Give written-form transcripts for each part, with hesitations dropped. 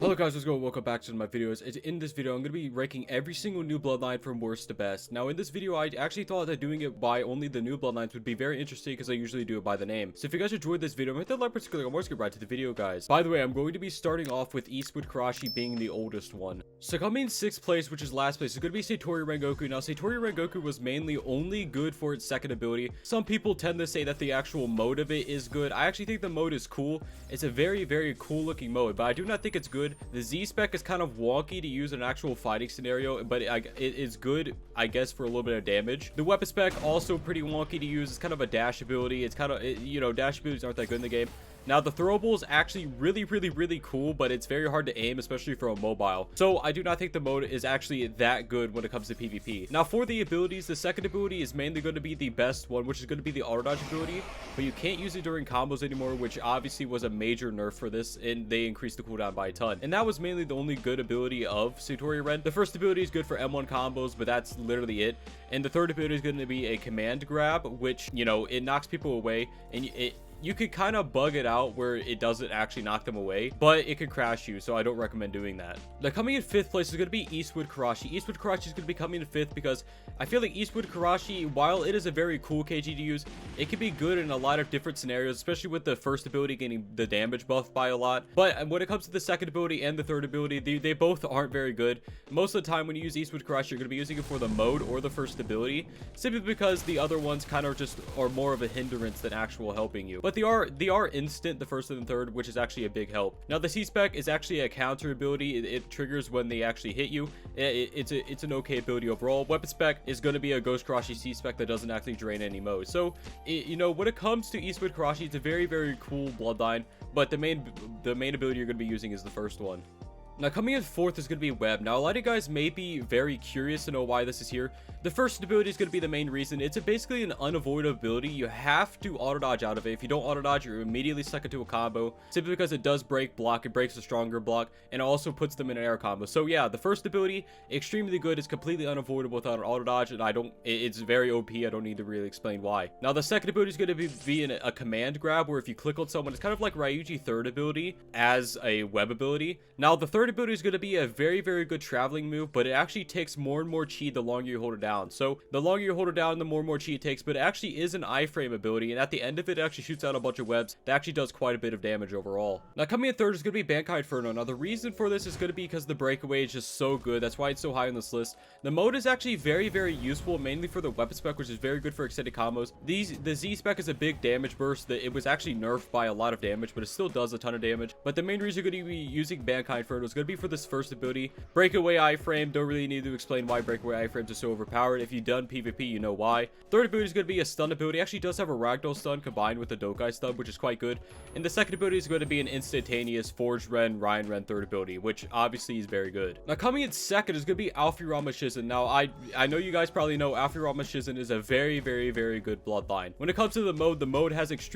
Hello guys, what's going on? Welcome back to my videos. In this video, I'm going to be ranking every single new bloodline from worst to best. Now in this video, I actually thought that doing it by only the new bloodlines would be very interesting because I usually do it by the name. So if you guys enjoyed this video, hit that like button, I'm going to get right to the video, guys. By the way, I'm going to be starting off with Eastwood Karashi being the oldest one. So coming in 6th place, which is last place, is going to be Satori Rengoku. Now Satori Rengoku was mainly only good for its second ability. Some people tend to say that the actual mode of it is good. I actually think the mode is cool. It's a very cool looking mode, but I do not think it's good. The Z spec is kind of wonky to use in an actual fighting scenario, but it is good, I guess, for a little bit of damage. The weapon spec also pretty wonky to use. It's kind of a dash ability. It's kind of, you know, dash abilities aren't that good in the game. Now the throwable is actually really cool, but it's very hard to aim, especially for a mobile. So I do not think the mode is actually that good when it comes to PvP. Now for the abilities, the second ability is mainly going to be the best one, which is going to be the auto dodge ability, but you can't use it during combos anymore, which obviously was a major nerf for this, and they increased the cooldown by a ton. And that was mainly the only good ability of Satori Ren. The first ability is good for M1 combos, but that's literally it. And the third ability is going to be a command grab, which, you know, it knocks people away, and you could kind of bug it out where it doesn't actually knock them away, but it could crash you, so I don't recommend doing that. Now coming in 5th place is going to be Eastwood Karashi. Eastwood Karashi is going to be coming in 5th because I feel like Eastwood Karashi, while it is a very cool KG to use, it can be good in a lot of different scenarios, especially with the first ability getting the damage buff by a lot. But when it comes to the second ability and the third ability, they both aren't very good. Most of the time when you use Eastwood Karashi, you're going to be using it for the mode or the first ability, simply because the other ones kind of just are more of a hindrance than actual helping you. But they are instant, the first and the third, which is actually a big help. Now the C spec is actually a counter ability. It triggers when they actually hit you. It's an okay ability overall. Weapon spec is going to be a Ghost Karashi C spec that doesn't actually drain any mode. So you know, when it comes to Eastwood Karashi, it's a very cool bloodline, but the main ability you're going to be using is the first one. Now coming in 4th is going to be Web. Now a lot of you guys may be very curious to know why this is here. The first ability is going to be the main reason. It's basically an unavoidable ability. You have to auto dodge out of it. If you don't auto dodge, you're immediately stuck into a combo, simply because it does break block. It breaks a stronger block, and it also puts them in an air combo. So yeah, the first ability, extremely good. It's completely unavoidable without an auto dodge, and it's very OP. I don't need to really explain why. Now the second ability is going to be a command grab, where if you click on someone, it's kind of like Ryuji third ability as a web ability. Now the third ability is going to be a very good traveling move, but it actually takes more and more chi the longer you hold it down. So the longer you hold it down, the more chi it takes, but it actually is an iframe ability, and at the end of it, it actually shoots out a bunch of webs that actually does quite a bit of damage overall. Now coming in 3rd is going to be Bankai Inferno. Now the reason for this is going to be because the breakaway is just so good. That's why it's so high on this list. The mode is actually very useful, mainly for the weapon spec, which is very good for extended combos. The Z spec is a big damage burst. That it was actually nerfed by a lot of damage, but it still does a ton of damage. But the main reason you're going to be using Bankai Inferno is going to be for this first ability. Breakaway iframe, don't really need to explain why breakaway iframes are so overpowered. If you've done PvP, you know why. Third ability is going to be a stun ability. It actually does have a ragdoll stun combined with a Dokai stun, which is quite good. And the second ability is going to be an instantaneous Forged Ren, Ryan Ren third ability, which obviously is very good. Now coming in 2nd is going to be Alfirama Shizen. Now I know you guys probably know Alfirama Shizen is a very good bloodline. When it comes to the mode has it's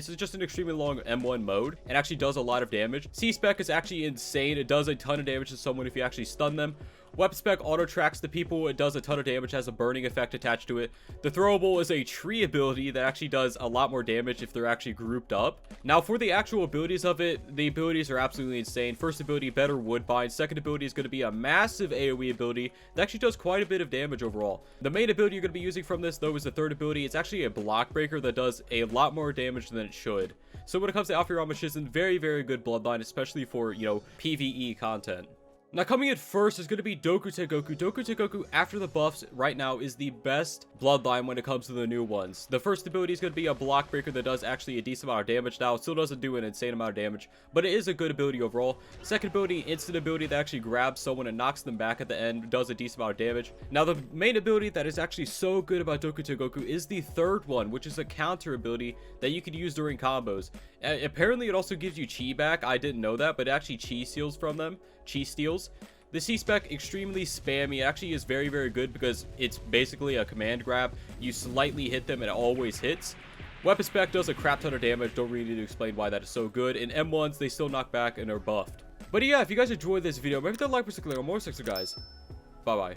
just an extremely long M1 mode. It actually does a lot of damage. C spec is actually insane. It does a ton of damage to someone if you actually stun them. Weapon spec auto tracks the people. It does a ton of damage, has a burning effect attached to it. The throwable is a tree ability that actually does a lot more damage if they're actually grouped up. Now for the actual abilities of it, the abilities are absolutely insane. First ability, better woodbine. Second ability is going to be a massive AoE ability that actually does quite a bit of damage overall. The main ability you're going to be using from this though is the third ability. It's actually a block breaker that does a lot more damage than it should. So when it comes to Alfirama Shizen, very good bloodline, especially for, you know, PvE content. Now coming in 1st is going to be Doku Tengoku. Doku Tengoku, after the buffs, right now is the best bloodline when it comes to the new ones. The first ability is going to be a block breaker that does actually a decent amount of damage. Now it still doesn't do an insane amount of damage, but it is a good ability overall. Second ability, instant ability that actually grabs someone and knocks them back at the end, does a decent amount of damage. Now the main ability that is actually so good about Doku Tengoku is the third one, which is a counter ability that you can use during combos. Apparently it also gives you chi back. I didn't know that, but it actually chi steals from them. Chi steals. The C spec, extremely spammy. It actually is very good because it's basically a command grab. You slightly hit them and it always hits. Weapon spec does a crap ton of damage. Don't really need to explain why that is so good. In M1s, they still knock back and are buffed. But yeah, if you guys enjoyed this video, maybe hit that like button, click on more, guys. Bye bye.